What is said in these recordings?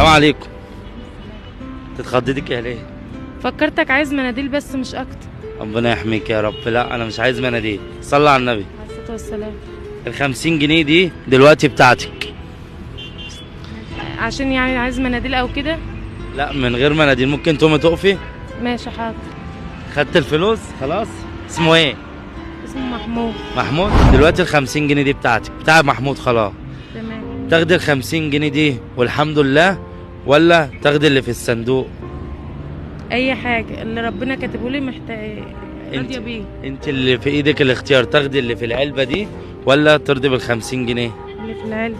عليكم. تتخضيتي كده ليه؟ فكرتك عايز مناديل بس مش اكتر. ربنا يحميك يا رب. لا انا مش عايز مناديل، صلى على النبي. عليه الصلاه والسلام. ال50 جنيه دي دلوقتي بتاعتك. عشان يعني عايز مناديل او كده؟ لا من غير مناديل، ممكن تقومي تقفي. ماشي حاضر. خدت الفلوس خلاص. اسمه ايه؟ اسمه محمود. محمود. دلوقتي ال50 جنيه دي بتاعتك، بتاع محمود خلاص. تمام. تاخدي ال50 جنيه دي والحمد لله، ولا تاخدي اللي في الصندوق؟ اي حاجه اللي ربنا كاتبه لي محتاج راضيه بيه. انت اللي في ايدك الاختيار، تاخدي اللي في العلبه دي ولا ترضي بال50 جنيه؟ اللي في العلم.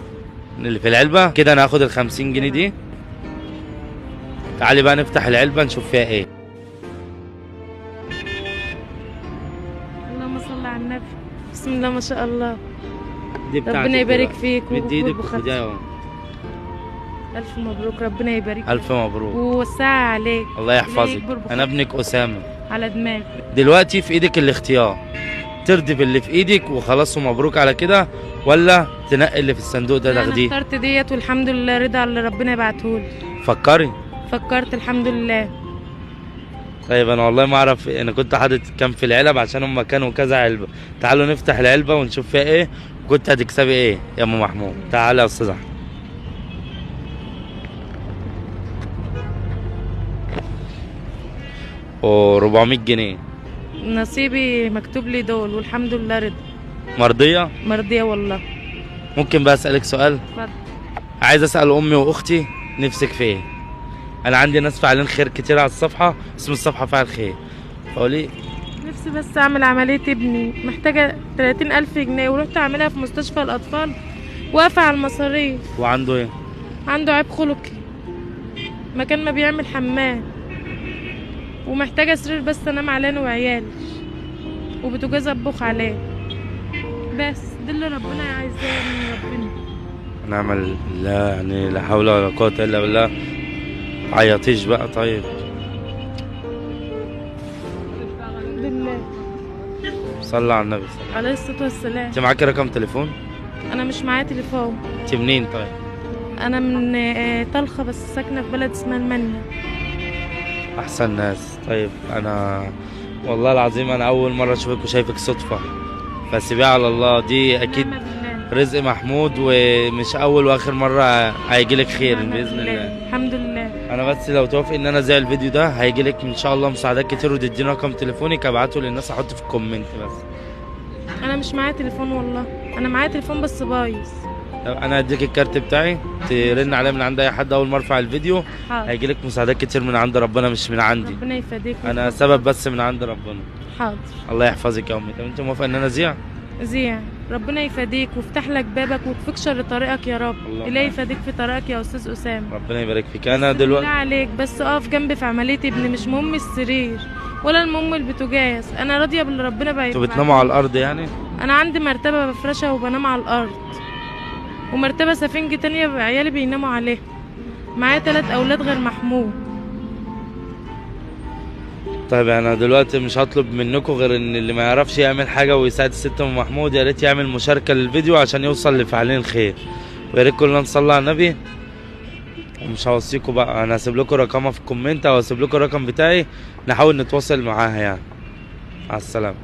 اللي في العلبه. كده انا هاخد ال50 جنيه دي. تعالي بقى نفتح العلبه نشوف فيها ايه. اللهم صل على النبي. بسم الله ما شاء الله. دي بتاعتك. ربنا يبارك فيك مدي ايدك وخديها اهو. الف مبروك، ربنا يبارك فيك. الف مبروك ووسعها عليك. الله يحفظك. انا ابنك اسامه. على دماغي. دلوقتي في ايدك الاختيار، ترضي باللي في ايدك وخلاص ومبروك على كده، ولا تنقي اللي في الصندوق ده تاخديه؟ انا اخترت ديت والحمد لله رضا على اللي ربنا يبعتهولي. فكري. فكرت الحمد لله. طيب انا والله ما اعرف، انا كنت حاطط كام في العلب عشان هم كانوا كذا علبه. تعالوا نفتح العلبه ونشوف فيها ايه، وكنت هتكسبي ايه يا ام محمود. تعالى يا استاذ احمد. اوه 400 جنيه. نصيبي مكتوب لي دول والحمد لله رضا. مرضيه؟ مرضيه والله. ممكن بقى اسالك سؤال؟ اتفضل. عايز اسال امي واختي نفسك في ايه؟ انا عندي ناس فاعلين خير كتير على الصفحه، اسم الصفحه فاعل خير. فقولي. نفسي بس اعمل عمليه ابني، محتاجه 30,000 جنيه ورحت اعملها في مستشفى الاطفال، واقفه على المصاريف. وعنده ايه؟ عنده عيب خلقي، مكان ما بيعمل حمام، ومحتاجه سرير بس انام عليه انا وعيالي، وبوتاجاز اطبخ عليه. بس ده اللي ربنا عايزاه من ربنا. نعمل لا يعني لا حول ولا قوه الا بالله. عيطيش بقى. طيب الحمد لله. صلى على النبي. عليه الصلاه والسلام. انت معاكي رقم تليفون؟ انا مش معايا تليفون. انت منين طيب؟ انا من طلخه بس ساكنه في بلد اسمها المنيا. احسن ناس. طيب انا والله العظيم انا اول مره اشوفك وشايفك صدفه، فسيبيها على الله. دي اكيد نعم بالله. رزق محمود، ومش اول واخر مره هيجيلك خير نعم باذن بالله. الله. الحمد لله. انا بس لو توافق ان انا زي الفيديو ده هيجيلك ان شاء الله مساعدات كتير، وتديني رقم تليفونك ابعته للناس، احطه في الكومنت بس. انا مش معايا تليفون والله، انا معايا تليفون بس بايظ. طب انا هديك الكارت بتاعي ترن عليه من عند اي حد اول ما ارفع الفيديو. حاضر. هيجيلك مساعدات كتير من عند ربنا مش من عندي. ربنا يفاديك. انا سبب بس من عند ربنا. حاضر. الله يحفظك يا امي. طب انت موافقه ان انا ازيع؟ زيع. ربنا يفاديك ويفتح لك بابك ويكفيك شر طريقك يا رب. اللهم إلهي يفاديك في طريقك يا استاذ اسامه. ربنا يبارك فيك. انا بالله دلوقتي عليك بس اقف جنبي في عمليه ابني، مش مهم السرير ولا المهم البوتاجاز، انا راضيه باللي ربنا بقى. انتوا بتناموا على الارض يعني؟ انا عندي مرتبه بفرشها وبنام على الارض، ومرتبه سفنج تانية عيالي بيناموا عليها. معايا 3 اولاد غير محمود. طيب انا دلوقتي مش هطلب منكم غير ان اللي ما يعرفش يعمل حاجه ويساعد الست ام محمود يا ريت يعمل مشاركه للفيديو عشان يوصل لفاعلين الخير، ويا ريت كلنا نصلي على النبي. ومش هوصيكم بقى، انا هسيب لكم رقمها في الكومنت او هسيب لكم الرقم بتاعي، نحاول نتواصل معاها يعني. على السلامه.